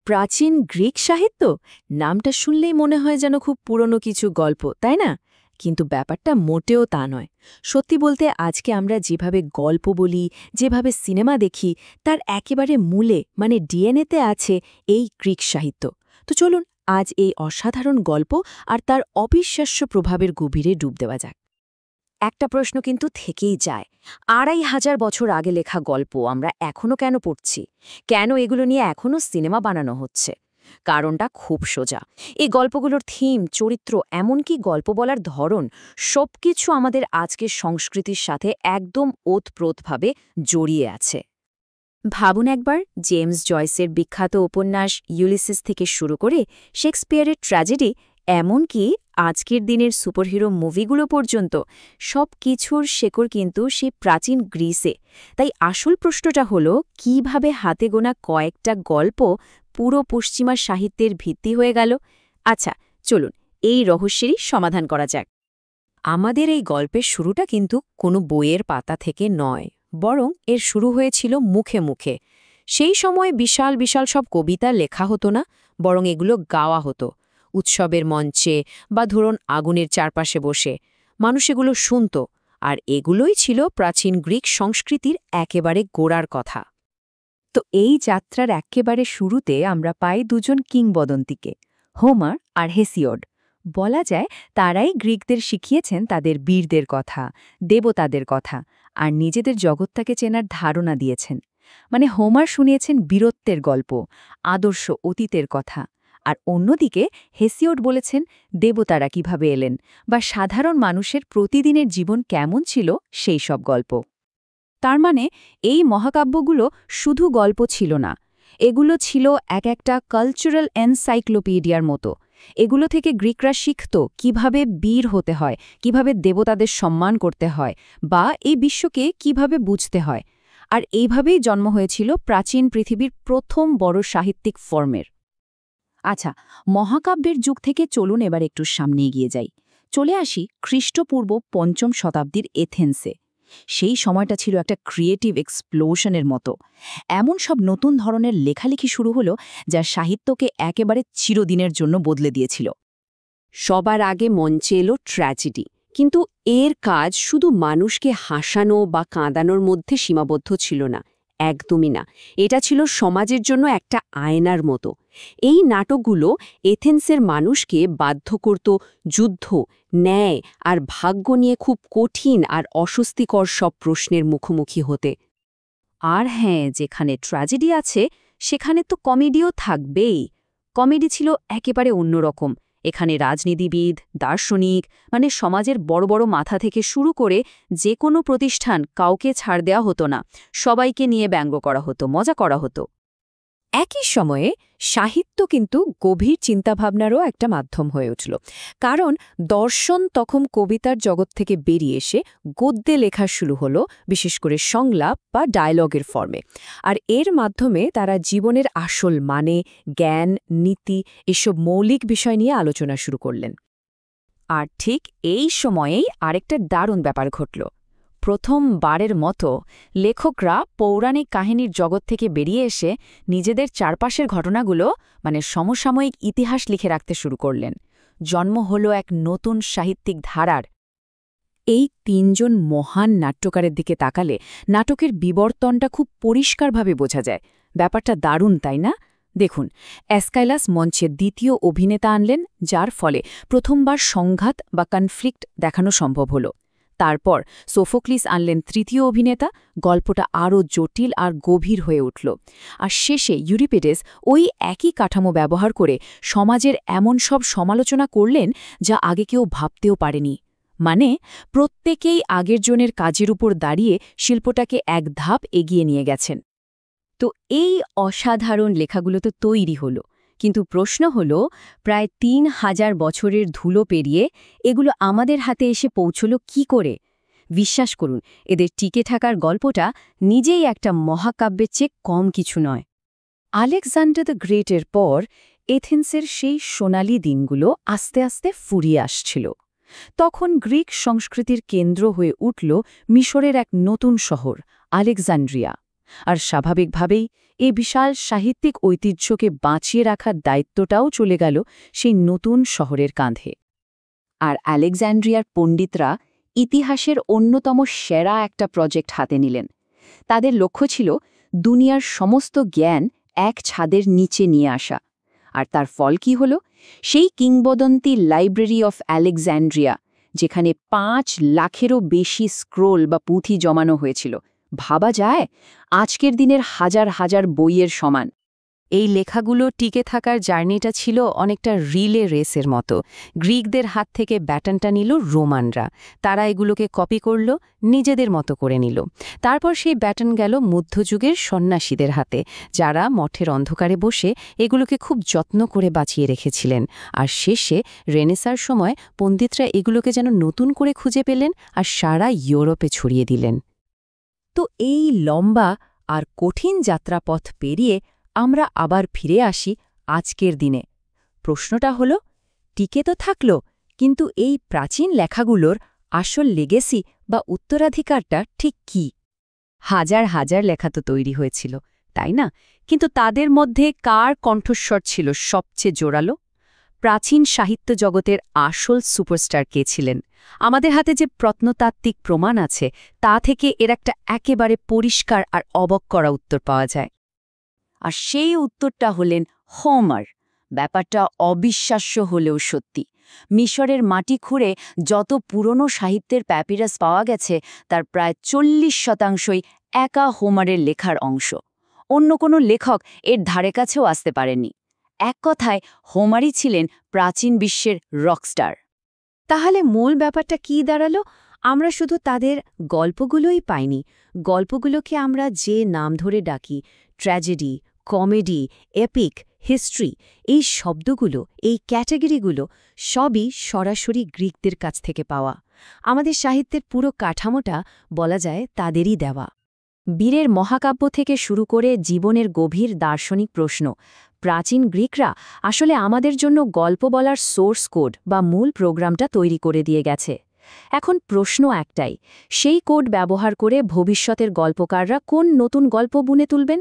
প্রাচীন গ্রিক সাহিত্য নামটা শুনলেই মনে হয় যেন খুব পুরনো কিছু গল্প, তাই না? কিন্তু ব্যাপারটা মোটেও তা নয়। সত্যি বলতে আজকে আমরা যেভাবে গল্প বলি, যেভাবে সিনেমা দেখি, তার একেবারে মূলে মানে ডিএনএতে আছে এই গ্রিক সাহিত্য। তো চলুন আজ এই অসাধারণ গল্প আর তার অবিশ্বাস্য প্রভাবের গভীরে ডুব দেওয়া যাক। একটা প্রশ্ন কিন্তু থেকেই যায়, ২৫০০ বছর আগে লেখা গল্প আমরা এখনো কেন পড়ছি? কেন এগুলো নিয়ে এখনো সিনেমা বানানো হচ্ছে? কারণটা খুব সোজা। এই গল্পগুলোর থিম, চরিত্র, এমনকি গল্প বলার ধরন সবকিছু আমাদের আজকের সংস্কৃতির সাথে একদম ওতপ্রোতভাবে জড়িয়ে আছে। ভাবুন একবার, জেমস জয়েসের বিখ্যাত উপন্যাস ইউলিসিস থেকে শুরু করে শেক্সপিয়ারের ট্র্যাজেডি, এমনকি আজকের দিনের সুপারহিরো মুভিগুলো পর্যন্ত সব কিছুর শেকড় কিন্তু সেই প্রাচীন গ্রিসে। তাই আসল প্রশ্নটা হলো, কিভাবে হাতে গোনা কয়েকটা গল্প পুরো পশ্চিমা সাহিত্যের ভিত্তি হয়ে গেল? আচ্ছা, চলুন এই রহস্যেরই সমাধান করা যাক। আমাদের এই গল্পের শুরুটা কিন্তু কোনো বইয়ের পাতা থেকে নয়, বরং এর শুরু হয়েছিল মুখে মুখে। সেই সময় বিশাল বিশাল সব কবিতা লেখা হতো না, বরং এগুলো গাওয়া হতো উৎসবের মঞ্চে বা ধরুন আগুনের চারপাশে বসে। মানুষ এগুলো শুনত, আর এগুলোই ছিল প্রাচীন গ্রিক সংস্কৃতির একেবারে গোড়ার কথা। তো এই যাত্রার একেবারে শুরুতে আমরা পাই দুজন কিংবদন্তিকে, হোমার আর হেসিওড। বলা যায় তারাই গ্রিকদের শিখিয়েছেন তাদের বীরদের কথা, দেবতাদের কথা, আর নিজেদের জগৎটাকে চেনার ধারণা দিয়েছেন। মানে হোমার শুনিয়েছেন বীরত্বের গল্প, আদর্শ অতীতের কথা, আর অন্যদিকে হেসিওড বলেছেন দেবতারা কিভাবে এলেন বা সাধারণ মানুষের প্রতিদিনের জীবন কেমন ছিল সেই সব গল্প। তার মানে এই মহাকাব্যগুলো শুধু গল্প ছিল না, এগুলো ছিল এক একটা কালচারাল এনসাইক্লোপিডিয়ার মতো। এগুলো থেকে গ্রিকরা শিখত কিভাবে বীর হতে হয়, কিভাবে দেবতাদের সম্মান করতে হয়, বা এই বিশ্বকে কিভাবে বুঝতে হয়। আর এইভাবেই জন্ম হয়েছিল প্রাচীন পৃথিবীর প্রথম বড় সাহিত্যিক ফর্মের। আচ্ছা, মহাকাব্যের যুগ থেকে চলুন এবার একটু সামনে এগিয়ে যাই। চলে আসি খ্রিস্টপূর্ব ৫ম শতাব্দীর এথেন্সে। সেই সময়টা ছিল একটা ক্রিয়েটিভ এক্সপ্লোশনের মতো। এমন সব নতুন ধরনের লেখালেখি শুরু হলো যা সাহিত্যকে একেবারে চিরদিনের জন্য বদলে দিয়েছিল। সবার আগে মঞ্চে এলো ট্র্যাজেডি, কিন্তু এর কাজ শুধু মানুষকে হাসানো বা কাঁদানোর মধ্যে সীমাবদ্ধ ছিল না, একদমই না। এটা ছিল সমাজের জন্য একটা আয়নার মতো। এই নাটকগুলো এথেন্সের মানুষকে বাধ্য করত যুদ্ধ, ন্যায় আর ভাগ্য নিয়ে খুব কঠিন আর অস্বস্তিকর সব প্রশ্নের মুখোমুখি হতে। আর হ্যাঁ, যেখানে ট্র্যাজেডি আছে সেখানে তো কমেডিও থাকবেই। কমেডি ছিল একেবারে অন্যরকম। এখানে রাজনীতিবিদ, দার্শনিক, মানে সমাজের বড় বড় মাথা থেকে শুরু করে যে কোনো প্রতিষ্ঠান, কাউকে ছাড় দেওয়া হতো না। সবাইকে নিয়ে ব্যঙ্গ করা হতো, মজা করা হতো। একই সময়ে সাহিত্য কিন্তু গভীর চিন্তাভাবনারও একটা মাধ্যম হয়ে উঠল। কারণ দর্শন তখন কবিতার জগৎ থেকে বেরিয়ে এসে গদ্যে লেখা শুরু হলো, বিশেষ করে সংলাপ বা ডায়লগের ফর্মে। আর এর মাধ্যমে তারা জীবনের আসল মানে, জ্ঞান, নীতি, এসব মৌলিক বিষয় নিয়ে আলোচনা শুরু করলেন। আর ঠিক এই সময়েই আরেকটা দারুণ ব্যাপার ঘটল। প্রথমবারের মতো লেখকরা পৌরাণিক কাহিনীর জগৎ থেকে বেরিয়ে এসে নিজেদের চারপাশের ঘটনাগুলো, মানে সমসাময়িক ইতিহাস লিখে রাখতে শুরু করলেন। জন্ম হলো এক নতুন সাহিত্যিক ধারার। এই তিনজন মহান নাট্যকারের দিকে তাকালে নাটকের বিবর্তনটা খুব পরিষ্কারভাবে বোঝা যায়। ব্যাপারটা দারুণ, তাই না? দেখুন, অ্যাস্কাইলাস মঞ্চে দ্বিতীয় অভিনেতা আনলেন, যার ফলে প্রথমবার সংঘাত বা কনফ্লিক্ট দেখানো সম্ভব হল। তারপর সোফোক্লিস আনলেন তৃতীয় অভিনেতা, গল্পটা আরও জটিল আর গভীর হয়ে উঠল। আর শেষে ইউরিপিডেস ওই একই কাঠামো ব্যবহার করে সমাজের এমন সব সমালোচনা করলেন যা আগে কেউ ভাবতেও পারেনি। মানে প্রত্যেকেই আগের জনের কাজের উপর দাঁড়িয়ে শিল্পটাকে এক ধাপ এগিয়ে নিয়ে গেছেন। তো এই অসাধারণ লেখাগুলো তো তৈরি হলো, কিন্তু প্রশ্ন হল, প্রায় ৩,০০০ বছরের ধুলো পেরিয়ে এগুলো আমাদের হাতে এসে পৌঁছল কি করে? বিশ্বাস করুন, এদের টিকে থাকার গল্পটা নিজেই একটা মহাকাব্যের চেয়ে কম কিছু নয়। আলেকজান্ডার দ্য গ্রেটের পর এথেন্সের সেই সোনালি দিনগুলো আস্তে আস্তে ফুরিয়ে আসছিল। তখন গ্রিক সংস্কৃতির কেন্দ্র হয়ে উঠল মিশরের এক নতুন শহর, আলেকজান্ড্রিয়া। আর স্বাভাবিকভাবেই এই বিশাল সাহিত্যিক ঐতিহ্যকে বাঁচিয়ে রাখার দায়িত্বটাও চলে গেল সেই নতুন শহরের কাঁধে। আর আলেকজান্ড্রিয়ার পণ্ডিতরা ইতিহাসের অন্যতম সেরা একটা প্রজেক্ট হাতে নিলেন। তাদের লক্ষ্য ছিল দুনিয়ার সমস্ত জ্ঞান এক ছাদের নিচে নিয়ে আসা। আর তার ফল কি হল? সেই কিংবদন্তি লাইব্রেরি অফ আলেকজান্ড্রিয়া, যেখানে ৫ লাখেরও বেশি স্ক্রোল বা পুঁথি জমানো হয়েছিল। ভাবা যায়, আজকের দিনের হাজার হাজার বইয়ের সমান। এই লেখাগুলো টিকে থাকার জার্নিটা ছিল অনেকটা রিলে রেসের মতো। গ্রিকদের হাত থেকে ব্যাটনটা নিল রোমানরা, তারা এগুলোকে কপি করল, নিজেদের মতো করে নিল। তারপর সেই ব্যাটন গেল মধ্যযুগের সন্ন্যাসীদের হাতে, যারা মঠের অন্ধকারে বসে এগুলোকে খুব যত্ন করে বাঁচিয়ে রেখেছিলেন। আর শেষে রেনেসার সময় পণ্ডিতরা এগুলোকে যেন নতুন করে খুঁজে পেলেন আর সারা ইউরোপে ছড়িয়ে দিলেন। তো এই লম্বা আর কঠিন যাত্রাপথ পেরিয়ে আমরা আবার ফিরে আসি আজকের দিনে। প্রশ্নটা হলো, টিকে তো থাকল, কিন্তু এই প্রাচীন লেখাগুলোর আসল লেগেসি বা উত্তরাধিকারটা ঠিক কি? হাজার হাজার লেখা তো তৈরি হয়েছিল, তাই না? কিন্তু তাদের মধ্যে কার কণ্ঠস্বর ছিল সবচেয়ে জোরালো? প্রাচীন সাহিত্য জগতের আসল সুপারস্টার কে ছিলেন? আমাদের হাতে যে প্রত্নতাত্ত্বিক প্রমাণ আছে, তা থেকে এর একটা একেবারে পরিষ্কার আর অবাক করা উত্তর পাওয়া যায়। আর সেই উত্তরটা হলেন হোমার। ব্যাপারটা অবিশ্বাস্য হলেও সত্যি। মিশরের মাটি খুঁড়ে যত পুরনো সাহিত্যের প্যাপিরাস পাওয়া গেছে, তার প্রায় ৪০% একা হোমারের লেখার অংশ। অন্য কোনো লেখক এর ধারে কাছেও আসতে পারেননি। এক কথায়, হোমারই ছিলেন প্রাচীন বিশ্বের রকস্টার। তাহলে মূল ব্যাপারটা কী দাঁড়ালো? আমরা শুধু তাদের গল্পগুলোই পাইনি। গল্পগুলোকে আমরা যে নাম ধরে ডাকি, ট্র্যাজেডি, কমেডি, এপিক, হিস্ট্রি, এই শব্দগুলো, এই ক্যাটাগরিগুলো সবই সরাসরি গ্রিকদের কাছ থেকে পাওয়া। আমাদের সাহিত্যের পুরো কাঠামোটা বলা যায় তাদেরই দেওয়া। বীরের মহাকাব্য থেকে শুরু করে জীবনের গভীর দার্শনিক প্রশ্ন, প্রাচীন গ্রিকরা আসলে আমাদের জন্য গল্প বলার সোর্স কোড বা মূল প্রোগ্রামটা তৈরি করে দিয়ে গেছে। এখন প্রশ্ন একটাই, সেই কোড ব্যবহার করে ভবিষ্যতের গল্পকাররা কোন নতুন গল্প বুনে তুলবেন?